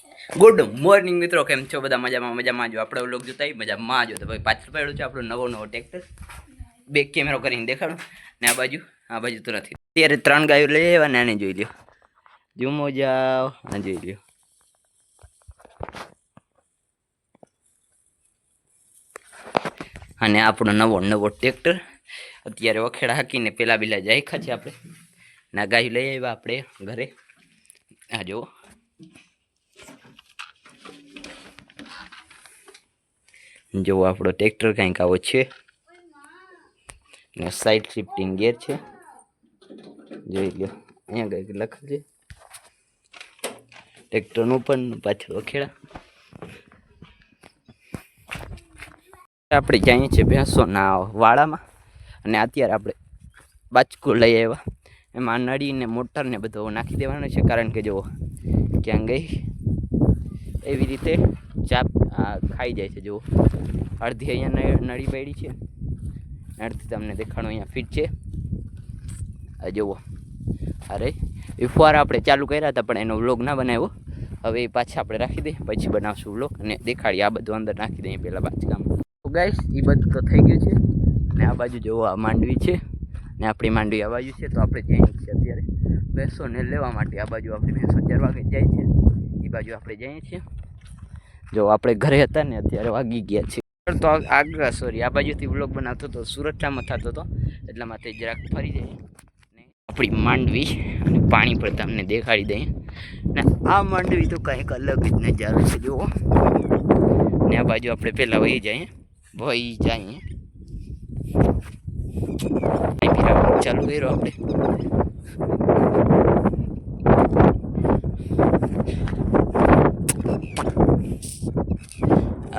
Good morning મિત્રો, કેમ છો બધા? મજામાં જો આપણે વ્લોગ જોતા મજામાં જો. તો ભાઈ પાછળ પડ્યો છે આપણો નવો ટ્રેક્ટર. બેક કેમેરો કરીને દેખાડો ને આ બાજુ તો નથી. અત્યારે 3 ગાયો લઈ આવ્યા ને આને જોઈ લ્યો. જુમો જાઓ આ જોઈ લ્યો. અને આપણો નવો ટ્રેક્ટર અત્યારે વખેડા હાકીને પેલા બીલા જાય ખા છે આપણે ના ગાયો લઈ આવ્યા આપણે ઘરે. આ જુઓ જો આપણો ટ્રેક્ટર કંઈક આવો છે ને સાઈડ શિફ્ટિંગ ગેર છે જોઈ લો. અહીંયા કંઈક લખેલ છે ટ્રેક્ટરનું પણ પાછળ વખેડા. આપણે જઈએ છીએ ભેંસોના વાડામાં અને અત્યારે આપણે બાચકું લઈ આવ્યા. એમાં નળીને મોટરને બધું નાખી દેવાનું છે, કારણ કે જો ક્યાં ગઈ એવી રીતે ચાપ ખાઈ જાય છે. જુઓ અડધી અહીંયા નળી પડી છે, અડધી તમને દેખાડો અહીંયા ફીટ છે. આ જુઓ અરે એ ફુવારા આપણે ચાલુ કર્યા હતા પણ એનો વ્લોગ ના બનાવ્યો. હવે એ પાછા આપણે રાખી દઈએ, પછી બનાવશું વ્લોગ અને દેખાડીએ. આ બધું અંદર નાખી દઈએ પહેલાં બાચકામાં. તો ગાઈસ એ બધું તો થઈ ગયું છે ને આ બાજુ જુઓ આ માંડવી છે ને આપણી માંડવી આ બાજુ છે. તો આપણે જઈએ છીએ અત્યારે ભેંસોને લેવા માટે. આ બાજુ આપણી ભેંસો 4 વાગે જાય છે, એ બાજુ આપણે જઈએ છીએ. જો આપણે ઘરે હતા ને અત્યારે વાગી ગયા છે. તો આગળ સોરી આ બાજુથી વ્લોગ બનાવતો હતો, સુરતમાં થતો હતો એટલા માટે જરાક ફરી જાય ને આપણી માંડવી અને પાણી પર તમને દેખાડી દઈએ. ને આ માંડવી તો કંઈક અલગ જ નજારો છે જુઓ. ને આ બાજુ આપણે પહેલાં વહી જઈએ ચાલુ કર્યો આપણે.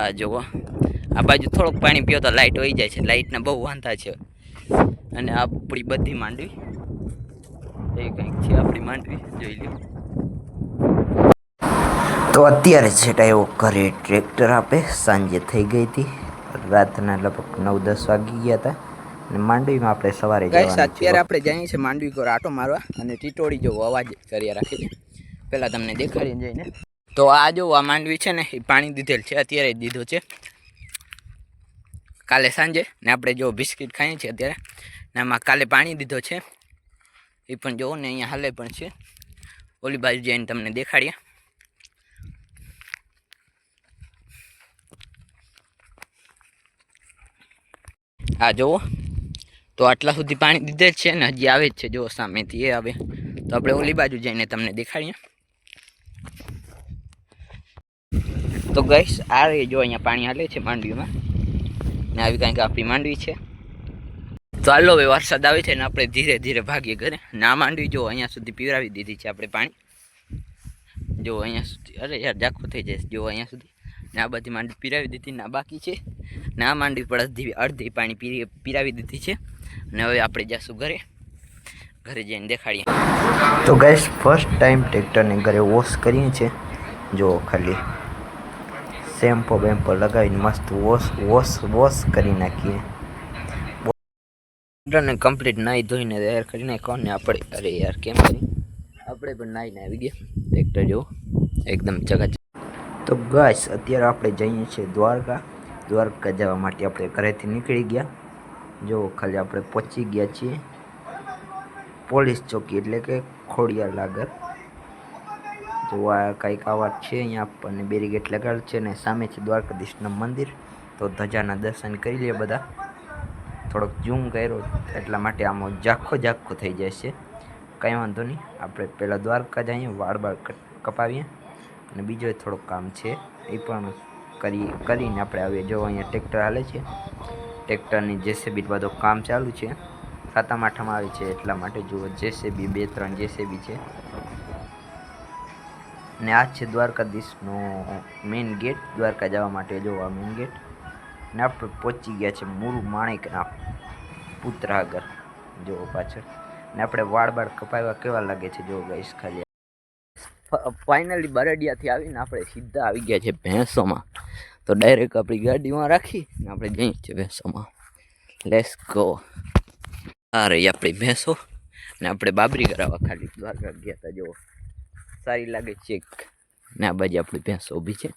આ જુઓ આ બાજુ થોડુંક પાણી પીઓ તો લાઇટ વહી જાય છે. લાઇટના બહુ વાંધા છે. અને આ આપણી બધી માંડવી એ કંઈક છે આપણી માંડવી જોઈ લો. તો અત્યારે છેટા એવો ઘરે ટ્રેક્ટર આપે. સાંજે થઈ ગઈ હતી, રાતના લગભગ 9-10 વાગી ગયા હતા અને માંડવીમાં આપણે સવારે અત્યારે આપણે જઈએ છીએ માંડવી પર આટો મારવા અને ટીટોળી જેવો અવાજ કર્યા રાખી પહેલાં તમને દેખાડી જઈને. તો આ જો આ માંડવી છે ને એ પાણી દીધેલ છે, અત્યારે જ દીધું છે કાલે સાંજે. ને આપણે જો બિસ્કિટ ખાઈએ છીએ અત્યારે ને આમાં કાલે પાણી દીધો છે એ પણ જોવો ને અહીંયા હાલે પણ છે. ઓલી બાજુ જઈને તમને દેખાડીએ. આ જુઓ તો આટલા સુધી પાણી દીધેલ છે ને હજી આવે જ છે. જો સામેથી એ આવે તો આપણે ઓલી બાજુ જઈને તમને દેખાડીએ. તો ગાઈસ આ રે જો અહીંયા પાણી હાલે છે માંડવીમાં ને આવી કંઈક આપણી માંડવી છે. તો હાલો હવે વરસાદ આવે છે ને આપણે ધીરે ધીરે ભાગીએ ઘરે. ને આ માંડવી જો અહીંયા સુધી પીવડાવી દીધી છે આપણે પાણી. જો અહીંયા સુધી અરે યાર ઝાખું થઈ જાય જો અહીંયા સુધી. ને આ બધી માંડવી પીરાવી દીધી ને આ બાકી છે. ને આ માંડવી પર અડધી પાણી પીરાવી દીધી છે. અને હવે આપણે જઈશું ઘરે જઈને દેખાડીએ. તો ગાઈસ ફર્સ્ટ ટાઈમ ટ્રેક્ટરને ઘરે વોશ કરીએ છીએ. જો ખાલી શેમ્પો બેમ્પો લગાવીને મસ્ત વોશ કરી નાખીએ. ટ્રેક્ટરને કમ્પ્લીટ નાહી ધોઈને તૈયાર કરી નાખ્યો ને આપણે અરે યાર કેમ કરી આપણે પણ નાહીને આવી ગયા. ટ્રેક્ટર જો એકદમ ચકાચક. તો ગાઈસ અત્યારે આપણે જઈએ છીએ દ્વારકા જવા માટે. આપણે ઘરેથી નીકળી ગયા. જો ખાલી આપણે પહોંચી ગયા છીએ પોલીસ ચોકી એટલે કે ખોડિયાર લાગર. જો આ કંઈક આવા છે અહીંયા આપણને બેરીગેટ લગાડેલ છે ને સામે છે દ્વારકાધીશનું મંદિર. તો ધજાના દર્શન કરી લે બધા. થોડોક ઝૂમ કર્યો એટલા માટે આમાં ઝાખો થઈ જાય છે. કંઈ વાંધો નહીં, આપણે પહેલાં દ્વારકા જઈએ, વાળ કપાવીએ અને બીજો થોડોક કામ છે એ પણ કરીને આપણે આવીએ. જો અહીંયા ટ્રેક્ટર હાલે છે, ટ્રેક્ટરની જેસીબી બધું કામ ચાલુ છે. સાતમ આઠમ આવે છે એટલા માટે જુઓ જેસીબી 2-3 જેસીબી છે. ને આ છે દ્વારકાધીશનો મેઇન ગેટ દ્વારકા જવા માટે. જો આ મેઇન ગેટ ને આપણે પહોંચી ગયા છે મૂળ માણેકના પુત્ર આગળ. જો પાછળ ને આપણે વાળ કપાવ્યા કેવા લાગે છે જો ગાઈસ ખાલી. ફાઇનલી બરડિયાથી આવીને આપણે સીધા આવી ગયા છે ભેંસોમાં. તો ડાયરેક્ટ આપણી ગાડીમાં રાખી ને આપણે જઈએ છીએ ભેંસોમાં. Let's go. આ રહી આપણી ભેંસો ને આપણે બાબરી કરાવવા ખાલી દ્વારકા ગયા હતા. જો સારી લાગે છે ને આ બાજુ આપણી ભેંસો ઊભી છે